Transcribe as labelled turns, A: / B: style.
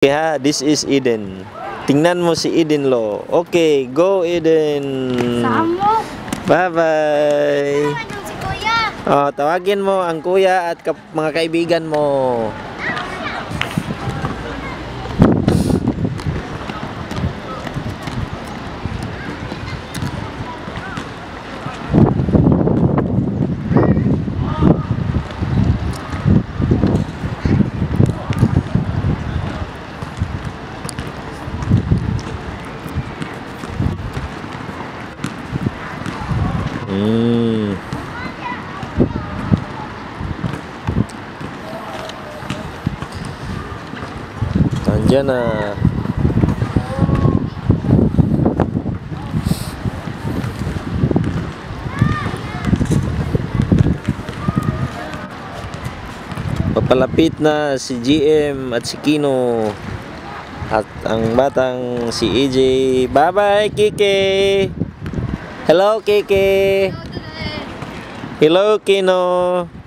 A: Yeah, this is Eden. Tingnan mo si Eden lo. Okay, go Eden.
B: Samo.
A: Bye-bye.
B: Anong si Kuya?
A: Oh, tawagin mo ang kuya at mga kaibigan mo. Nandiyan na. Papalapit na si GM at si Kino at ang batang si EJ. Bye bye Kike. Hello Kike. Hello Kino.